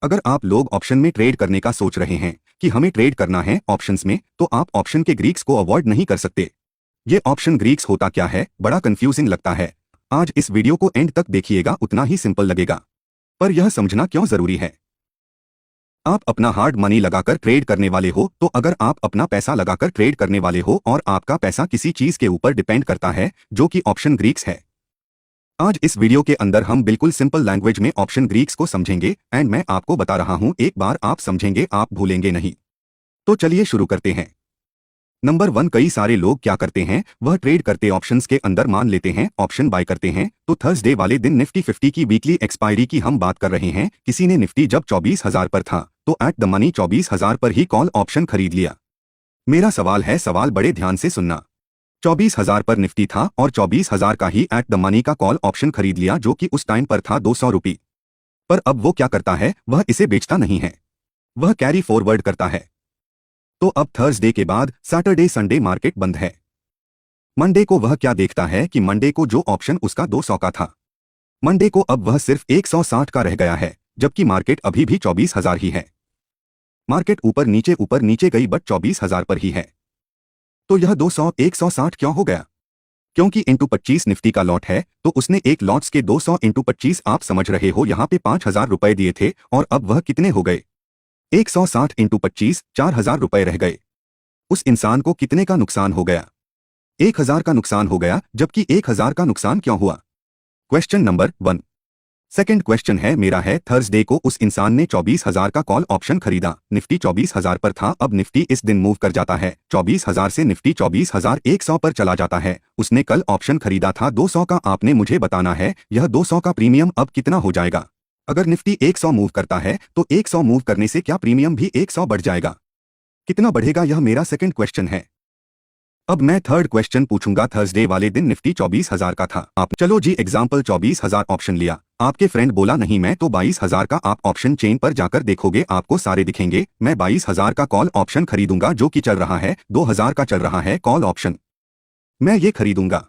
अगर आप लोग ऑप्शन में ट्रेड करने का सोच रहे हैं कि हमें ट्रेड करना है ऑप्शंस में, तो आप ऑप्शन के ग्रीक्स को अवॉइड नहीं कर सकते। ये ऑप्शन ग्रीक्स होता क्या है, बड़ा कंफ्यूजिंग लगता है। आज इस वीडियो को एंड तक देखिएगा, उतना ही सिंपल लगेगा, पर यह समझना क्यों जरूरी है। आप अपना हार्ड मनी लगाकर ट्रेड करने वाले हो, तो अगर आप अपना पैसा लगाकर ट्रेड करने वाले हो और आपका पैसा किसी चीज के ऊपर डिपेंड करता है जो कि ऑप्शन ग्रीक्स है। आज इस वीडियो के अंदर हम बिल्कुल सिंपल लैंग्वेज में ऑप्शन ग्रीक्स को समझेंगे एंड मैं आपको बता रहा हूं, एक बार आप समझेंगे आप भूलेंगे नहीं। तो चलिए शुरू करते हैं। नंबर 1, कई सारे लोग क्या करते हैं, वह ट्रेड करते ऑप्शंस के अंदर मान लेते हैं ऑप्शन बाय करते हैं। तो थर्सडे वाले दिन निफ्टी 50 की वीकली एक्सपायरी की हम बात कर रहे हैं। किसी ने निफ्टी जब 24,000 पर था तो एट द मनी 24,000 पर ही कॉल ऑप्शन खरीद लिया। मेरा सवाल है, सवाल बड़े ध्यान से सुनना। 24,000 पर निफ्टी था और 24,000 का ही एट द मनी का कॉल ऑप्शन खरीद लिया, जो कि उस टाइम पर था 200 रुपये। पर अब वो क्या करता है, वह इसे बेचता नहीं है, वह कैरी फॉरवर्ड करता है। तो अब थर्सडे के बाद सैटरडे संडे मार्केट बंद है। मंडे को वह क्या देखता है कि मंडे को जो ऑप्शन उसका 200 का था, मंडे को अब वह सिर्फ 160 का रह गया है, जबकि मार्केट अभी भी 24,000 ही है। मार्केट ऊपर नीचे गई बट 24,000 पर ही है। तो यह 200 160 क्यों हो गया? क्योंकि इंटू 25 निफ्टी का लॉट है, तो उसने एक लॉट्स के 200 इंटू 25, आप समझ रहे हो, यहाँ पे 5,000 रुपए दिए थे और अब वह कितने हो गए? 160 इंटू 25, 4,000 रुपए रह गए। उस इंसान को कितने का नुकसान हो गया? 1,000 का नुकसान हो गया। जबकि 1,000 का नुकसान क्यों हुआ? Question number 1। सेकंड क्वेश्चन है मेरा है, थर्सडे को उस इंसान ने 24,000 का कॉल ऑप्शन खरीदा। निफ्टी 24,000 पर था, अब निफ्टी इस दिन मूव कर जाता है 24,000 से निफ्टी 24,100 पर चला जाता है। उसने कल ऑप्शन खरीदा था 200 का। आपने मुझे बताना है यह 200 का प्रीमियम अब कितना हो जाएगा। अगर निफ्टी 100 मूव करता है तो 100 मूव करने से क्या प्रीमियम भी 100 बढ़ जाएगा? कितना बढ़ेगा, यह मेरा सेकंड क्वेश्चन है। अब मैं थर्ड क्वेश्चन पूछूंगा। थर्सडे वाले दिन निफ्टी 24,000 का था, आप चलो जी एग्जांपल 24,000 ऑप्शन लिया। आपके फ्रेंड बोला नहीं मैं तो 22,000 का, आप ऑप्शन चेन पर जाकर देखोगे आपको सारे दिखेंगे। मैं 22,000 का कॉल ऑप्शन खरीदूंगा, जो कि चल रहा है 2,000 का चल रहा है कॉल ऑप्शन, मैं ये खरीदूंगा।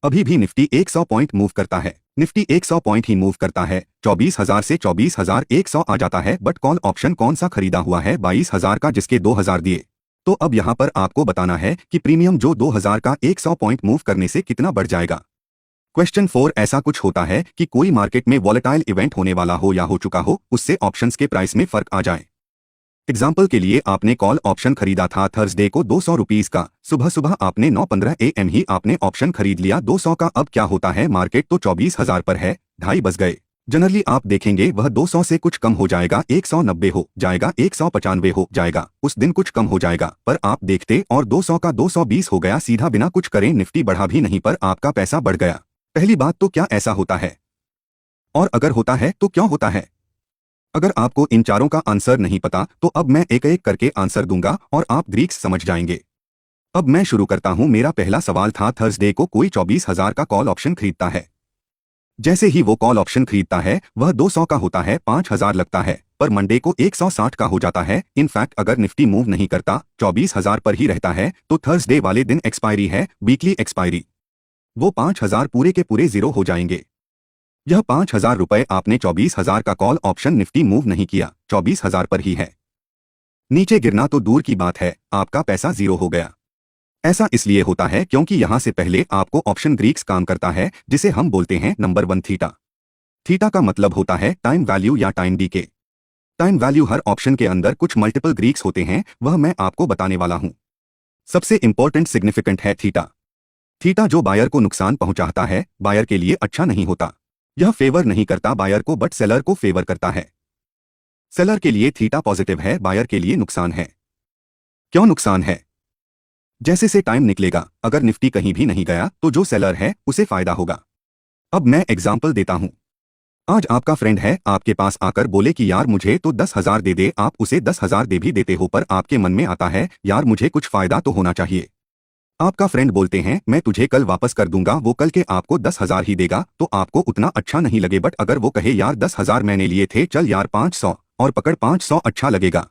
अभी भी निफ्टी 100 पॉइंट मूव करता है, निफ्टी 100 पॉइंट ही मूव करता है, 24,000 से 24,100 आ जाता है, बट कॉल ऑप्शन कौन सा खरीदा हुआ है? 22,000 का, जिसके 2,000 दिए। तो अब यहाँ पर आपको बताना है कि प्रीमियम जो 2,000 का 100 पॉइंट मूव करने से कितना बढ़ जाएगा। क्वेश्चन 4, ऐसा कुछ होता है कि कोई मार्केट में वॉलेटाइल इवेंट होने वाला हो या हो चुका हो, उससे ऑप्शंस के प्राइस में फर्क आ जाए। एग्जाम्पल के लिए आपने कॉल ऑप्शन खरीदा था थर्सडे को 200 रुपीज का, सुबह सुबह आपने 9:15 AM ही आपने ऑप्शन खरीद लिया 200 का। अब क्या होता है, मार्केट तो 24,000 पर है, 2:30 बज गए। जनरली आप देखेंगे वह 200 से कुछ कम हो जाएगा, 190 हो जाएगा, 195 हो जाएगा, उस दिन कुछ कम हो जाएगा। पर आप देखते और 200 का 220 हो गया सीधा, बिना कुछ करें। निफ्टी बढ़ा भी नहीं पर आपका पैसा बढ़ गया। पहली बात तो क्या ऐसा होता है? और अगर होता है तो क्यों होता है? अगर आपको इन चारों का आंसर नहीं पता तो अब मैं एक एक करके आंसर दूंगा और आप ग्रीक्स समझ जाएंगे। अब मैं शुरू करता हूं। मेरा पहला सवाल था, थर्सडे को कोई 24,000 का कॉल ऑप्शन खरीदता है। जैसे ही वो कॉल ऑप्शन खरीदता है वह 200 का होता है, 5,000 लगता है, पर मंडे को 160 का हो जाता है। इनफैक्ट अगर निफ्टी मूव नहीं करता, 24,000 पर ही रहता है, तो थर्सडे वाले दिन एक्सपायरी है, वीकली एक्सपायरी, वो 5,000 पूरे के पूरे जीरो हो जाएंगे। यह 5,000 रुपए आपने 24,000 का कॉल ऑप्शन, निफ्टी मूव नहीं किया, 24,000 पर ही है, नीचे गिरना तो दूर की बात है, आपका पैसा जीरो हो गया। ऐसा इसलिए होता है क्योंकि यहां से पहले आपको ऑप्शन ग्रीक्स काम करता है, जिसे हम बोलते हैं नंबर 1 थीटा। थीटा का मतलब होता है टाइम वैल्यू या टाइम डीके। टाइम वैल्यू हर ऑप्शन के अंदर कुछ मल्टीपल ग्रीक्स होते हैं, वह मैं आपको बताने वाला हूं। सबसे इंपॉर्टेंट सिग्निफिकेंट है थीटा। थीटा जो बायर को नुकसान पहुंचाता है, बायर के लिए अच्छा नहीं होता। यह फेवर नहीं करता बायर को, बट सेलर को फेवर करता है। सेलर के लिए थीटा पॉजिटिव है, बायर के लिए नुकसान है। क्यों नुकसान है? जैसे से टाइम निकलेगा, अगर निफ्टी कहीं भी नहीं गया तो जो सेलर है उसे फायदा होगा। अब मैं एग्जाम्पल देता हूं। आज आपका फ्रेंड है, आपके पास आकर बोले कि यार मुझे तो 10,000 दे दे, आप उसे 10,000 दे भी देते हो, पर आपके मन में आता है यार मुझे कुछ फायदा तो होना चाहिए। आपका फ्रेंड बोलते हैं मैं तुझे कल वापस कर दूंगा, वो कल के आपको 10,000 ही देगा, तो आपको उतना अच्छा नहीं लगे। बट अगर वो कहे यार 10,000 मैंने लिए थे, चल यार 500 और पकड़ 500, अच्छा लगेगा।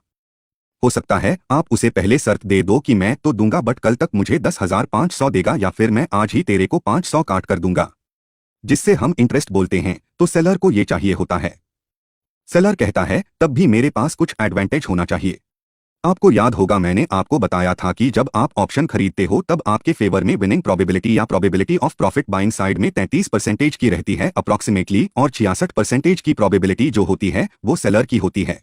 हो सकता है आप उसे पहले शर्त दे दो कि मैं तो दूंगा बट कल तक मुझे 10,500 देगा, या फिर मैं आज ही तेरे को 500 काट कर दूंगा, जिससे हम इंटरेस्ट बोलते हैं। तो सेलर को ये चाहिए होता है। सेलर कहता है तब भी मेरे पास कुछ एडवांटेज होना चाहिए। आपको याद होगा मैंने आपको बताया था कि जब आप ऑप्शन खरीदते हो तब आपके फेवर में विनिंग प्रोबेबिलिटी या probability of profit buying side में 33% की रहती है अप्रॉक्सीमेटली, और 66% की प्रोबेबिलिटी जो होती है वो सेलर की होती है।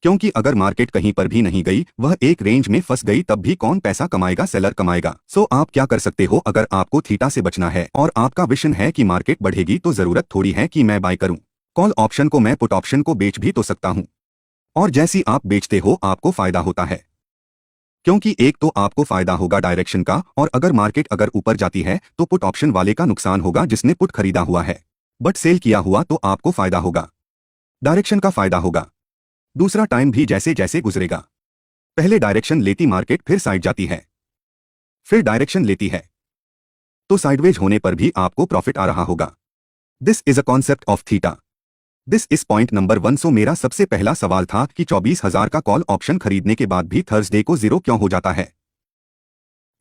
क्योंकि अगर मार्केट कहीं पर भी नहीं गई, वह एक रेंज में फंस गई, तब भी कौन पैसा कमाएगा? सेलर कमाएगा। सो आप क्या कर सकते हो? अगर आपको थीटा से बचना है और आपका विजन है कि मार्केट बढ़ेगी, तो जरूरत थोड़ी है कि मैं बाय करूं। कॉल ऑप्शन को मैं पुट ऑप्शन को बेच भी तो सकता हूं, और जैसी आप बेचते हो आपको फायदा होता है, क्योंकि एक तो आपको फायदा होगा डायरेक्शन का, और अगर मार्केट अगर ऊपर जाती है तो पुट ऑप्शन वाले का नुकसान होगा जिसने पुट खरीदा हुआ है, बट सेल किया हुआ तो आपको फायदा होगा, डायरेक्शन का फायदा होगा। दूसरा, टाइम भी जैसे जैसे गुजरेगा, पहले डायरेक्शन लेती मार्केट, फिर साइड जाती है, फिर डायरेक्शन लेती है, तो साइडवेज होने पर भी आपको प्रॉफिट आ रहा होगा। This is a concept of theta. This is point number 1। सो मेरा सबसे पहला सवाल था कि 24,000 का कॉल ऑप्शन खरीदने के बाद भी थर्सडे को 0 क्यों हो जाता है?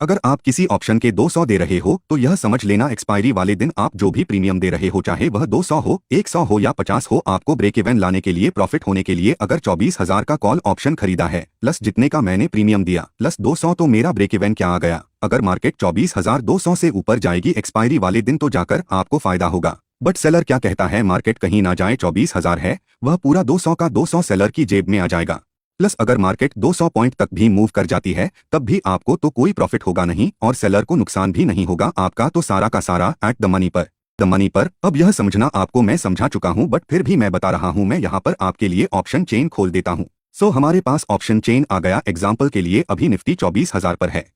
अगर आप किसी ऑप्शन के 200 दे रहे हो तो यह समझ लेना एक्सपायरी वाले दिन आप जो भी प्रीमियम दे रहे हो, चाहे वह 200 हो, 100 हो या 50 हो, आपको ब्रेक इवन लाने के लिए, प्रॉफिट होने के लिए, अगर 24,000 का कॉल ऑप्शन खरीदा है प्लस जितने का मैंने प्रीमियम दिया प्लस 200, तो मेरा ब्रेक इवन क्या आ गया? अगर मार्केट 24,200 से ऊपर जाएगी एक्सपायरी वाले दिन तो जाकर आपको फायदा होगा। बट सेलर क्या कहता है? मार्केट कहीं ना जाए, 24,000 है, वह पूरा 200 का 200 सेलर की जेब में आ जाएगा। प्लस अगर मार्केट 200 पॉइंट तक भी मूव कर जाती है तब भी आपको तो कोई प्रॉफिट होगा नहीं, और सेलर को नुकसान भी नहीं होगा, आपका तो सारा का सारा एट द मनी पर। अब यह समझना आपको मैं समझा चुका हूं, बट फिर भी मैं बता रहा हूं, मैं यहां पर आपके लिए ऑप्शन चेन खोल देता हूं। सो हमारे पास ऑप्शन चेन आ गया। एग्जाम्पल के लिए अभी निफ्टी 24,000 पर है,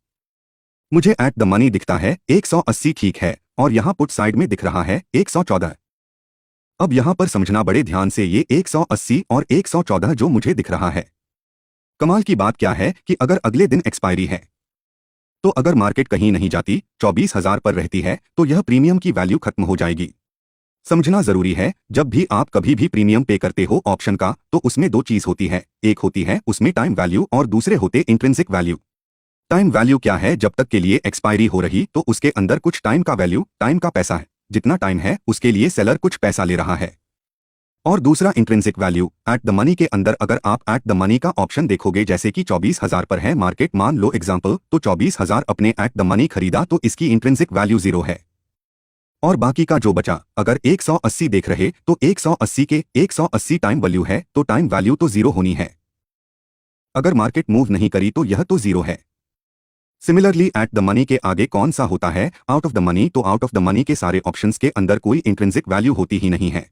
मुझे एट द मनी दिखता है 180, ठीक है, और यहाँ पुट साइड में दिख रहा है 114। अब यहां पर समझना बड़े ध्यान से, ये 180 और 114 जो मुझे दिख रहा है, कमाल की बात क्या है कि अगर अगले दिन एक्सपायरी है तो अगर मार्केट कहीं नहीं जाती, 24,000 पर रहती है, तो यह प्रीमियम की वैल्यू खत्म हो जाएगी। समझना जरूरी है, जब भी आप कभी भी प्रीमियम पे करते हो ऑप्शन का, तो उसमें दो चीज होती है, एक होती है उसमें टाइम वैल्यू और दूसरे होते इंट्रिंसिक वैल्यू। टाइम वैल्यू क्या है? जब तक के लिए एक्सपायरी हो रही तो उसके अंदर कुछ टाइम का वैल्यू, टाइम का पैसा है, जितना टाइम है उसके लिए सेलर कुछ पैसा ले रहा है। और दूसरा intrinsic value eight the money के अंदर, अगर आप एट द मनी का ऑप्शन देखोगे, जैसे कि 24,000 पर है मार्केट, मान लो एग्जांपल, तो 24,000 अपने एट द मनी खरीदा तो इसकी इंट्रिंसिक वैल्यू 0 है, और बाकी का जो बचा, अगर 180 देख रहे तो 180 के 180 टाइम वैल्यू है, तो टाइम वैल्यू तो 0 होनी है। अगर मार्केट मूव नहीं करी तो यह तो 0 है। सिमिलरली एट द मनी के आगे कौन सा होता है? Out of the money. तो आउट ऑफ द मनी के सारे ऑप्शंस के अंदर कोई इंट्रिंसिक वैल्यू होती ही नहीं है,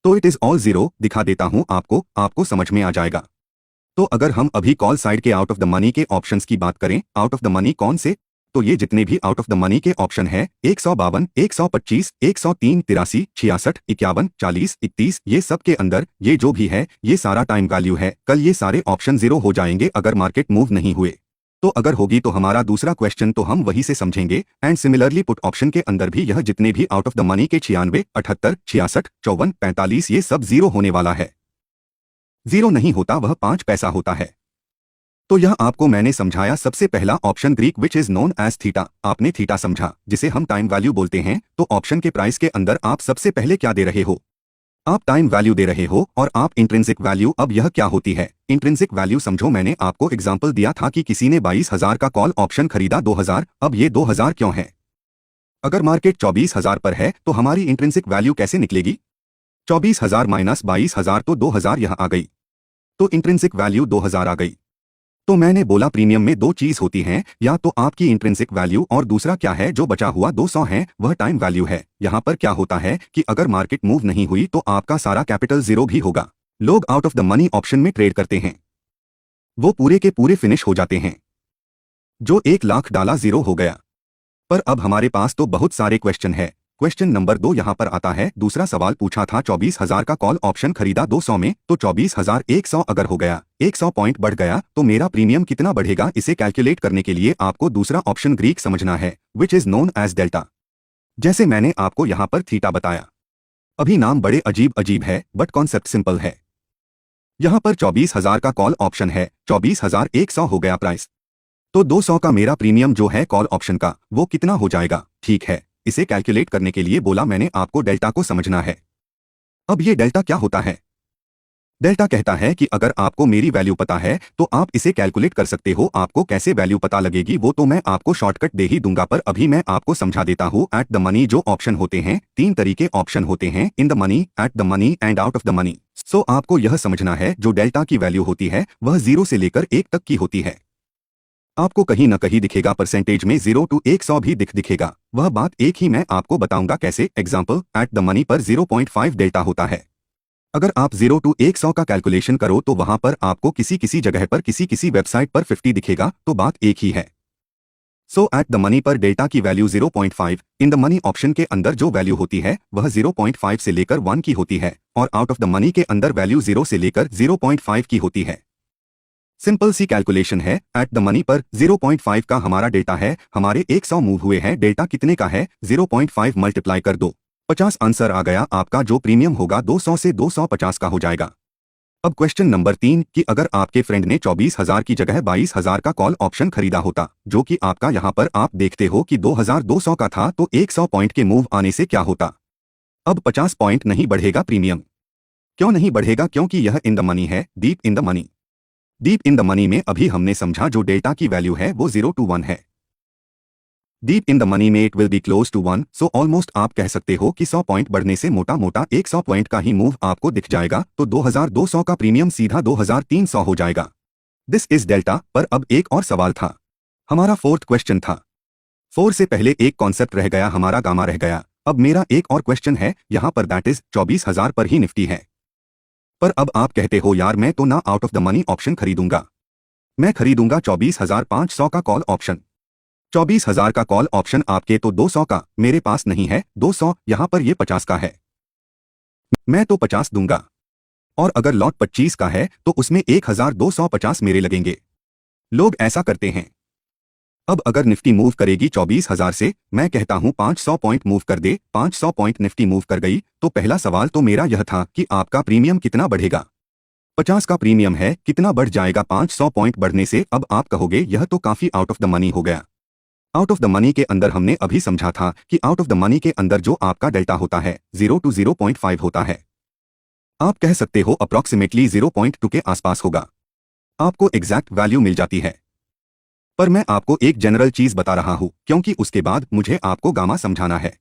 तो इट इज ऑल 0। दिखा देता हूं आपको समझ में आ जाएगा। तो अगर हम अभी कॉल साइड के आउट ऑफ द मनी के ऑप्शंस की बात करें, आउट ऑफ द मनी कौन से? तो ये जितने भी आउट ऑफ द मनी के ऑप्शन है, 152, 125, 103, 83, 66, 51, 40, 31, ये सब के अंदर ये जो भी है ये सारा टाइम वैल्यू है। कल ये सारे ऑप्शन 0 हो जाएंगे अगर मार्केट मूव नहीं हुए। तो अगर होगी तो हमारा दूसरा क्वेश्चन तो हम वही से समझेंगे। एंड सिमिलरली पुट ऑप्शन के अंदर भी यह जितने भी आउट ऑफ द मनी के 96, 78, 66, 54, 45 ये सब 0 होने वाला है। 0 नहीं होता, वह 5 पैसा होता है। तो यह आपको मैंने समझाया। सबसे पहला option Greek which is known as theta, आपने थीटा समझा जिसे हम टाइम वैल्यू बोलते हैं। तो ऑप्शन के प्राइस के अंदर आप सबसे पहले क्या दे रहे हो? आप टाइम वैल्यू दे रहे हो, और आप इंट्रिंसिक वैल्यू। अब यह क्या होती है इंट्रिंसिक वैल्यू? समझो, मैंने आपको एग्जांपल दिया था कि किसी ने 22,000 का कॉल ऑप्शन खरीदा 2,000। अब ये 2,000 क्यों है? अगर मार्केट 24,000 पर है तो हमारी इंट्रिंसिक वैल्यू कैसे निकलेगी? 24,000 माइनस 22,000 तो 2,000 यहां आ गई, तो इंट्रिंसिक वैल्यू 2,000 आ गई। तो मैंने बोला प्रीमियम में दो चीज होती हैं, या तो आपकी इंट्रिंसिक वैल्यू और दूसरा क्या है जो बचा हुआ 200 है वह टाइम वैल्यू है। यहां पर क्या होता है कि अगर मार्केट मूव नहीं हुई तो आपका सारा कैपिटल 0 भी होगा। लोग out of the money option में ट्रेड करते हैं, वो पूरे के पूरे फिनिश हो जाते हैं, जो 1 लाख डाला 0 हो गया। पर अब हमारे पास तो बहुत सारे क्वेश्चन है। क्वेश्चन नंबर 2 यहां पर आता है। दूसरा सवाल पूछा था 24,000 का कॉल ऑप्शन खरीदा 200 में, तो 24,100 अगर हो गया, 100 पॉइंट बढ़ गया, तो मेरा प्रीमियम कितना बढ़ेगा? इसे कैलकुलेट करने के लिए आपको दूसरा ऑप्शन ग्रीक समझना है, which is known as delta. जैसे मैंने आपको यहां पर थीटा बताया। अभी नाम बड़े अजीब अजीब है, बट कॉन्सेप्ट सिंपल है। यहां पर 24,000 का कॉल ऑप्शन है, 24,100 हो गया प्राइस, तो 200 का मेरा प्रीमियम जो है कॉल ऑप्शन का वो कितना हो जाएगा? ठीक है, इसे कैलकुलेट करने के लिए बोला मैंने आपको डेल्टा को समझना है। अब ये डेल्टा क्या होता है? डेल्टा कहता है कि अगर आपको मेरी वैल्यू पता है तो आप इसे कैलकुलेट कर सकते हो। आपको कैसे वैल्यू पता लगेगी वो तो मैं आपको शॉर्टकट दे ही दूंगा, पर अभी मैं आपको समझा देता हूँ। एट द मनी जो ऑप्शन होते हैं, 3 तरीके ऑप्शन होते हैं, in the money, at the money and out of the money. So आपको यह समझना है जो डेल्टा की वैल्यू होती है वह 0 से लेकर 1 तक की होती है। आपको कहीं न कहीं दिखेगा परसेंटेज में 0 to 100 भी दिखेगा। वह बात एक ही मैं आपको बताऊंगा कैसे। एग्जाम्पल, एट द मनी पर 0.5 डेल्टा होता है। अगर आप 0 to 100 का कैलकुलेशन करो तो वहां पर आपको किसी किसी जगह पर किसी वेबसाइट पर 50 दिखेगा, तो बात एक ही है। सो एट द मनी पर डेल्टा की value 0.5, in the money option के अंदर जो वैल्यू होती है वह 0.5 से लेकर 1 की होती है, और आउट ऑफ द मनी के अंदर वैल्यू 0 से लेकर 0.5 की होती है। सिंपल सी कैलकुलेशन है। एट द मनी पर 0.5 का हमारा डेल्टा है, हमारे 100 मूव हुए हैं, डेल्टा कितने का है 0.5 मल्टीप्लाई कर दो, 50 आंसर आ गया आपका। जो प्रीमियम होगा 200 से 250 का हो जाएगा। अब क्वेश्चन नंबर 3 कि अगर आपके फ्रेंड ने 24,000 की जगह 22,000 का कॉल ऑप्शन खरीदा होता, जो कि आपका यहाँ पर आप देखते हो कि 2,200 का था, तो 100 पॉइंट के मूव आने से क्या होता। अब 50 पॉइंट नहीं बढ़ेगा प्रीमियम। क्यों नहीं बढ़ेगा? क्योंकि यह इन द मनी है, deep in the money. Deep in the money में अभी हमने समझा जो डेल्टा की वैल्यू है वो 0 to 1 है। डीप इन द मनी में it will be close to 1, so almost आप कह सकते हो कि 100 पॉइंट बढ़ने से मोटा मोटा 100 पॉइंट का ही मूव आपको दिख जाएगा, तो 2,200 का प्रीमियम सीधा 2,300 हो जाएगा। This is delta. पर अब एक और सवाल था, हमारा 4th क्वेश्चन था। 4 से पहले एक कॉन्सेप्ट रह गया, हमारा गामा रह गया। अब मेरा एक और क्वेश्चन है यहाँ पर, दैट इज 24,000 पर ही निफ्टी है। पर अब आप कहते हो यार मैं तो ना out of the money option खरीदूंगा, मैं खरीदूंगा 24,500 का कॉल ऑप्शन। 24,000 का कॉल ऑप्शन आपके तो 200 का, मेरे पास नहीं है 200, यहां पर ये 50 का है, मैं तो 50 दूंगा। और अगर लॉट 25 का है तो उसमें 1,250 मेरे लगेंगे। लोग ऐसा करते हैं। अब अगर निफ्टी मूव करेगी 24,000 से, मैं कहता हूं 500 पॉइंट मूव कर दे, 500 पॉइंट निफ्टी मूव कर गई, तो पहला सवाल तो मेरा यह था कि आपका प्रीमियम कितना बढ़ेगा। 50 का प्रीमियम है, कितना बढ़ जाएगा 500 पॉइंट बढ़ने से। अब आप कहोगे यह तो काफी आउट ऑफ द मनी हो गया। आउट ऑफ द मनी के अंदर हमने अभी समझा था कि आउट ऑफ द मनी के अंदर जो आपका डेल्टा होता है 0 to 0.5 होता है। आप कह सकते हो अप्रॉक्सीमेटली 0.2 के आसपास होगा, आपको एग्जैक्ट वैल्यू मिल जाती है। पर मैं आपको एक जनरल चीज बता रहा हूं, क्योंकि उसके बाद मुझे आपको गामा समझाना है।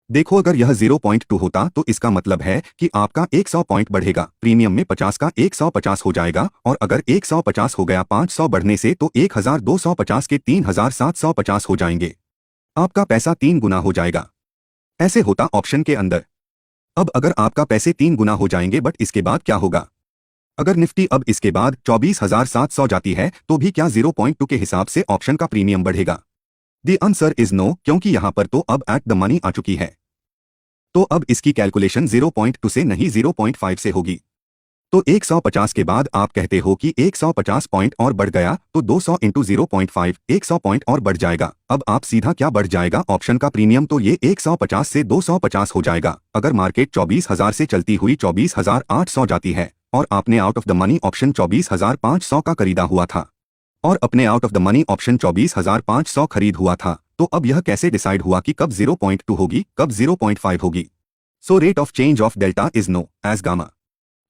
देखो, अगर यह 0.2 होता तो इसका मतलब है कि आपका 100 पॉइंट बढ़ेगा, प्रीमियम में 50 का 150 हो जाएगा, और अगर 150 हो गया 500 बढ़ने से तो 1,250 के 3,750 हो जाएंगे। आपका पैसा 3 गुना हो जाएगा। ऐसे होता ऑप्शन के अंदर। अब अगर आपका पैसे 3 गुना हो जाएंगे, बट इसके बाद क्या होगा? अगर निफ्टी अब इसके बाद 24,700 जाती है तो भी क्या 0.2 के हिसाब से ऑप्शन का प्रीमियम बढ़ेगा? द आंसर इज नो, क्योंकि यहां पर तो अब एट द मनी आ चुकी है। तो अब इसकी कैलकुलेशन 0.2 से नहीं 0.5 से होगी। तो 150 के बाद आप कहते हो कि 150 पॉइंट और बढ़ गया, तो 200 इंटू 0.5, 100 पॉइंट और बढ़ जाएगा। अब आप सीधा क्या बढ़ जाएगा ऑप्शन का प्रीमियम, तो ये 150 से 250 हो जाएगा। अगर मार्केट 24,000 से चलती हुई 24,800 जाती है, और आपने out of the money option 24,500 का खरीदा हुआ था, और अपने out of the money option 24,500 खरीद हुआ था, तो अब यह कैसे डिसाइड हुआ कि कब 0.2 होगी, कब 0.5 होगी? So rate of change of delta is known as gamma.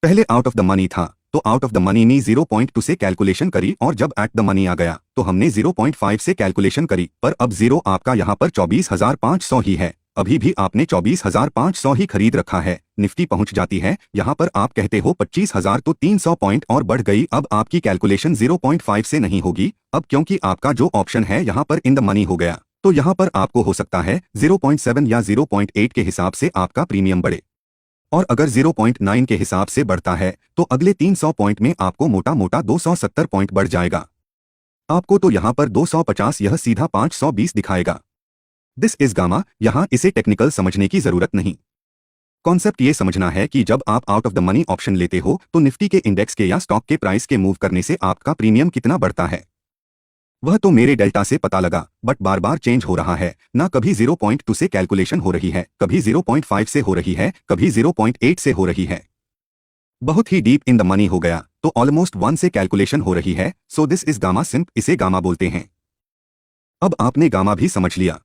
पहले आउट ऑफ द मनी था, तो आउट ऑफ द मनी ने 0.2 से कैलकुलेशन करी, और जब एट द मनी आ गया तो हमने 0.5 से कैलकुलेशन करी। पर अब 0 आपका यहाँ पर 24,500 ही है, अभी भी आपने 24,500 ही खरीद रखा है। निफ्टी पहुंच जाती है यहाँ पर, आप कहते हो 25,000, तो 300 पॉइंट और बढ़ गई। अब आपकी कैलकुलेशन 0.5 से नहीं होगी, अब क्योंकि आपका जो ऑप्शन है यहाँ पर इन द मनी हो गया, तो यहाँ पर आपको हो सकता है 0.7 या 0.8 के हिसाब से आपका प्रीमियम बढ़े। और अगर 0.9 के हिसाब से बढ़ता है तो अगले 300 पॉइंट में आपको मोटा मोटा 270 पॉइंट बढ़ जाएगा। आपको तो यहाँ पर 250, यह सीधा 520 दिखाएगा। This is gamma. यहाँ इसे टेक्निकल समझने की जरूरत नहीं। कॉन्सेप्ट ये समझना है कि जब आप out of the money option लेते हो तो निफ्टी के इंडेक्स के या स्टॉक के प्राइस के मूव करने से आपका प्रीमियम कितना बढ़ता है, वह तो मेरे डेल्टा से पता लगा, बट बार बार चेंज हो रहा है ना। कभी 0.2 से कैलकुलेशन हो रही है, कभी 0.5 से हो रही है, कभी 0.8 से हो रही है। बहुत ही डीप इन द मनी हो गया तो ऑलमोस्ट 1 से कैलकुलेशन हो रही है। सो दिस इज गामा सिंप, इसे गामा बोलते हैं। अब आपने गामा भी समझ लिया।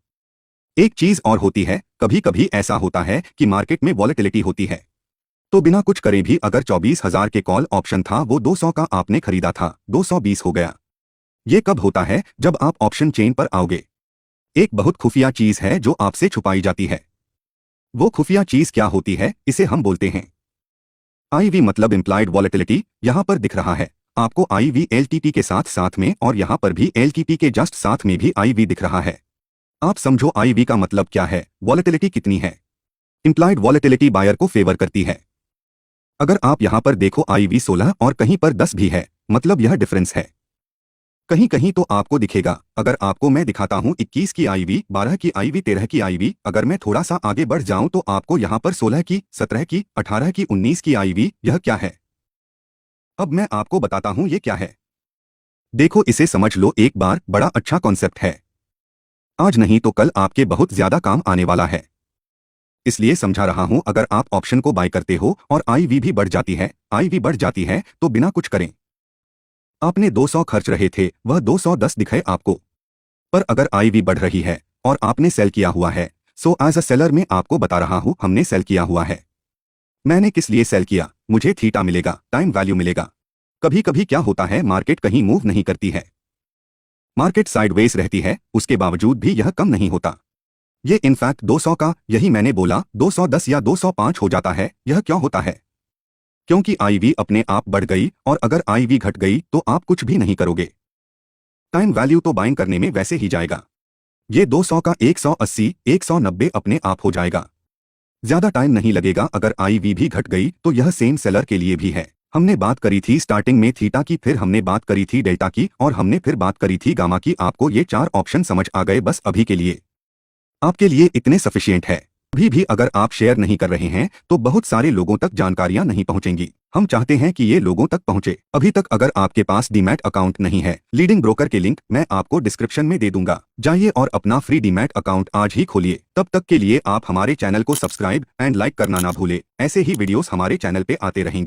एक चीज और होती है, कभी कभी ऐसा होता है कि मार्केट में वॉलेटिलिटी होती है। तो बिना कुछ करे भी अगर 24,000 के कॉल ऑप्शन था वो 200 का आपने खरीदा था, 220 हो गया। ये कब होता है? जब आप ऑप्शन चेन पर आओगे। एक बहुत खुफिया चीज है जो आपसे छुपाई जाती है। वो खुफिया चीज क्या होती है? इसे हम बोलते हैं आईवी, मतलब इम्प्लाइड वॉलेटिलिटी। यहां पर दिख रहा है आपको आईवी एलटीपी के साथ साथ में, और यहां पर भी एलटीपी के जस्ट साथ में भी आईवी दिख रहा है। आप समझो आईवी का मतलब क्या है, वॉलेटिलिटी कितनी है। इम्प्लाइड वॉलेटिलिटी बायर को फेवर करती है। अगर आप यहां पर देखो आईवी 16 और कहीं पर 10 भी है, मतलब यह डिफरेंस है। कहीं कहीं तो आपको दिखेगा। अगर आपको मैं दिखाता हूं 21 की आईवी, 12 की आईवी, 13 की आईवी, अगर मैं थोड़ा सा आगे बढ़ जाऊं तो आपको यहां पर 16 की, 17 की, 18 की, 19 की आईवी। यह क्या है? अब मैं आपको बताता हूं ये क्या है। देखो इसे समझ लो एक बार, बड़ा अच्छा कॉन्सेप्ट है। आज नहीं तो कल आपके बहुत ज्यादा काम आने वाला है, इसलिए समझा रहा हूं। अगर आप ऑप्शन को बाय करते हो और आईवी भी बढ़ जाती है, आईवी बढ़ जाती है, तो बिना कुछ करें आपने 200 खर्च रहे थे, वह 210 दिखे आपको। पर अगर आईवी बढ़ रही है और आपने सेल किया हुआ है, सो एज अ सेलर मैं आपको बता रहा हूं हमने सेल किया हुआ है। मैंने किस लिए सेल किया? मुझे थीटा मिलेगा, टाइम वैल्यू मिलेगा। कभी कभी क्या होता है, मार्केट कहीं मूव नहीं करती है, मार्केट साइडवेज रहती है, उसके बावजूद भी यह कम नहीं होता। ये इनफैक्ट 200 का, यही मैंने बोला 210 या 205 हो जाता है। यह क्यों होता है? क्योंकि आईवी अपने आप बढ़ गई, और अगर आईवी घट गई तो आप कुछ भी नहीं करोगे। टाइम वैल्यू तो बाइंग करने में वैसे ही जाएगा। ये 200 का 180, 190 अपने आप हो जाएगा। ज्यादा टाइम नहीं लगेगा। अगर आईवी भी घट गई तो यह सेम सेलर के लिए भी है। हमने बात करी थी स्टार्टिंग में थीटा की, फिर हमने बात करी थी डेल्टा की, और हमने फिर बात करी थी गामा की। आपको ये 4 ऑप्शन समझ आ गए? बस अभी के लिए आपके लिए इतने सफिशिएंट है। अभी भी अगर आप शेयर नहीं कर रहे हैं तो बहुत सारे लोगों तक जानकारियां नहीं पहुंचेंगी। हम चाहते हैं कि ये लोगों तक पहुंचे। अभी तक अगर आपके पास डीमैट अकाउंट नहीं है, लीडिंग ब्रोकर के लिंक मैं आपको डिस्क्रिप्शन में दे दूंगा, जाइए और अपना फ्री डीमैट अकाउंट आज ही खोलिए। तब तक के लिए आप हमारे चैनल को सब्सक्राइब एंड लाइक करना ना भूले। ऐसे ही वीडियोस हमारे चैनल पे आते रहेंगे।